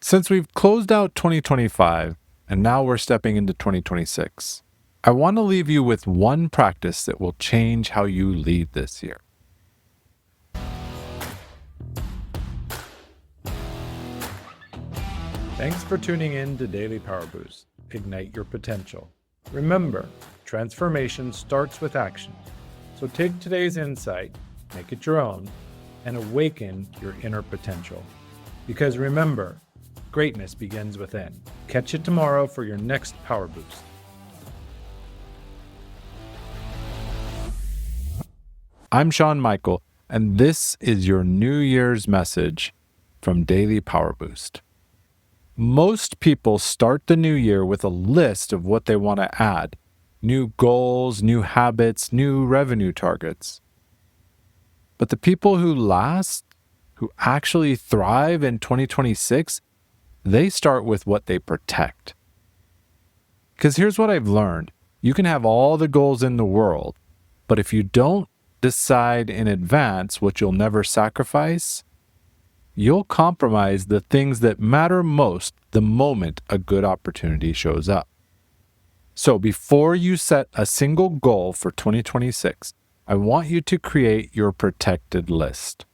Since we've closed out 2025 and now we're stepping into 2026, I want to leave you with one practice that will change how you lead this year. Thanks for tuning in to Daily Power Boost. Ignite your potential. Remember, transformation starts with action. So take today's insight, make it your own, and awaken your inner potential. Because remember, greatness begins within. Catch it tomorrow for your next Power Boost. I'm Shawn Michael, and this is your New Year's message from Daily Power Boost. Most people start the new year with a list of what they want to add: new goals, new habits, new revenue targets. But the people who last, who actually thrive in 2026, they start with what they protect. Because here's what I've learned. You can have all the goals in the world, but if you don't decide in advance what you'll never sacrifice, you'll compromise the things that matter most the moment a good opportunity shows up. So before you set a single goal for 2026, I want you to create your protected list.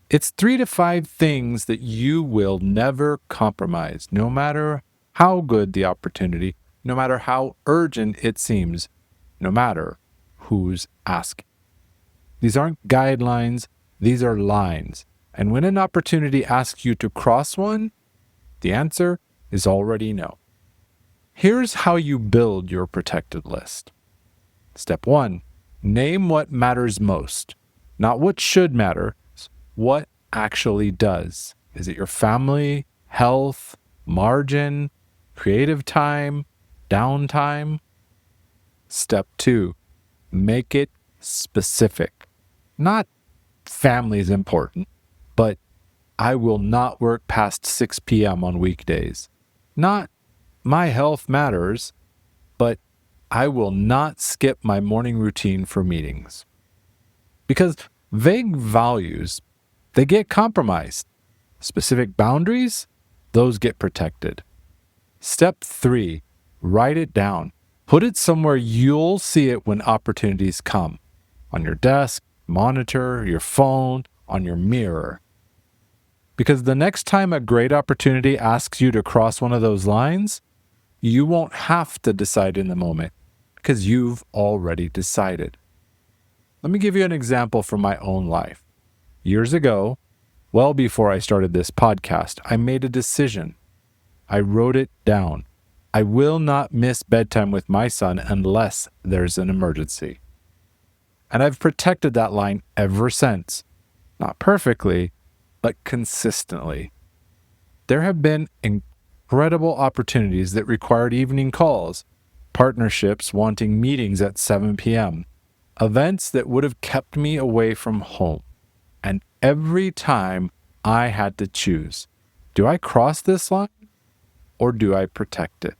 It's 3 to 5 things that you will never compromise, no matter how good the opportunity, no matter how urgent it seems, no matter who's asking. These aren't guidelines, these are lines. And when an opportunity asks you to cross one, the answer is already no. Here's how you build your protected list. Step 1, name what matters most. Not what should matter, what actually does. Is it your family, health, margin, creative time, downtime? Step 2, make it specific. Not family is important, but I will not work past 6 p.m. on weekdays. Not my health matters, but I will not skip my morning routine for meetings. Because vague values, they get compromised. Specific boundaries, those get protected. Step 3, write it down. Put it somewhere you'll see it when opportunities come. On your desk, monitor, your phone, on your mirror. Because the next time a great opportunity asks you to cross one of those lines, you won't have to decide in the moment because you've already decided. Let me give you an example from my own life. Years ago, well before I started this podcast, I made a decision. I wrote it down. I will not miss bedtime with my son unless there's an emergency. And I've protected that line ever since. Not perfectly, but consistently. There have been incredible opportunities that required evening calls, partnerships wanting meetings at 7 p.m., events that would have kept me away from home. And every time I had to choose, do I cross this line or do I protect it?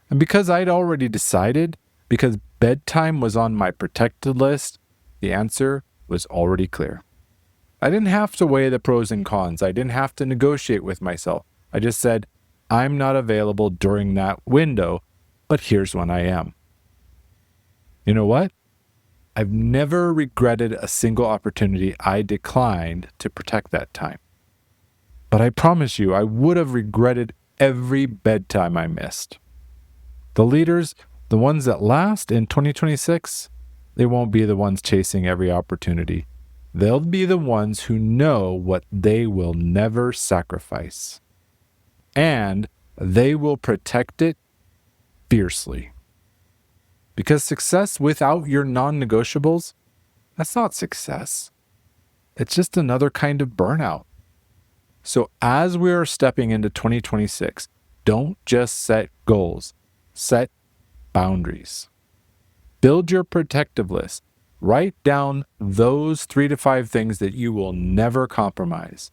And because I'd already decided, because bedtime was on my protected list, the answer was already clear. I didn't have to weigh the pros and cons. I didn't have to negotiate with myself. I just said, I'm not available during that window, but here's when I am. You know what? I've never regretted a single opportunity I declined to protect that time. But I promise you, I would have regretted every bedtime I missed. The leaders, the ones that last in 2026, they won't be the ones chasing every opportunity. They'll be the ones who know what they will never sacrifice. And they will protect it fiercely. Because success without your non-negotiables, that's not success. It's just another kind of burnout. So as we are stepping into 2026, don't just set goals, set boundaries. Build your protective list. Write down those 3 to 5 things that you will never compromise.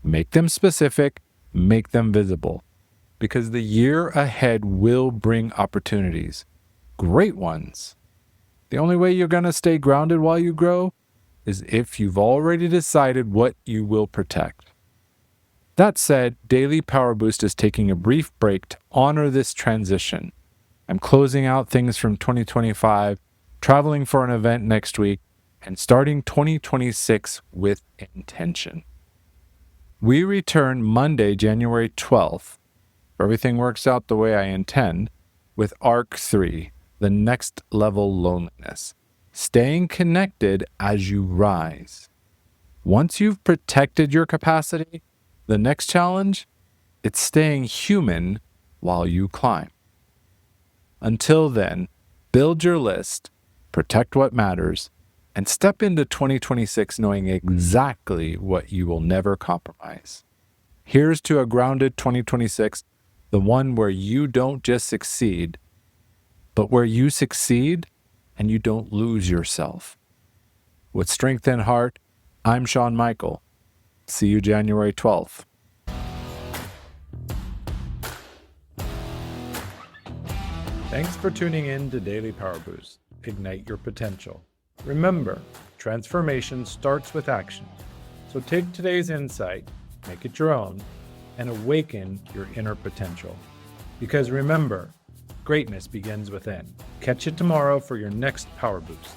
Make them specific, make them visible. Because the year ahead will bring opportunities. Great ones. The only way you're going to stay grounded while you grow is if you've already decided what you will protect. That said, Daily Power Boost is taking a brief break to honor this transition. I'm closing out things from 2025, traveling for an event next week, and starting 2026 with intention. We return Monday, January 12th. If everything works out the way I intend, with Arc 3, the next level loneliness. Staying connected as you rise. Once you've protected your capacity, the next challenge, it's staying human while you climb. Until then, build your list, protect what matters, and step into 2026 knowing exactly what you will never compromise. Here's to a grounded 2026, the one where you don't just succeed, but where you succeed and you don't lose yourself. With strength and heart, I'm Shawn Michael. See you January 12th. Thanks for tuning in to Daily Power Boost. Ignite your potential. Remember, transformation starts with action. So take today's insight, make it your own, and awaken your inner potential. Because remember, greatness begins within. Catch you tomorrow for your next Power Boost.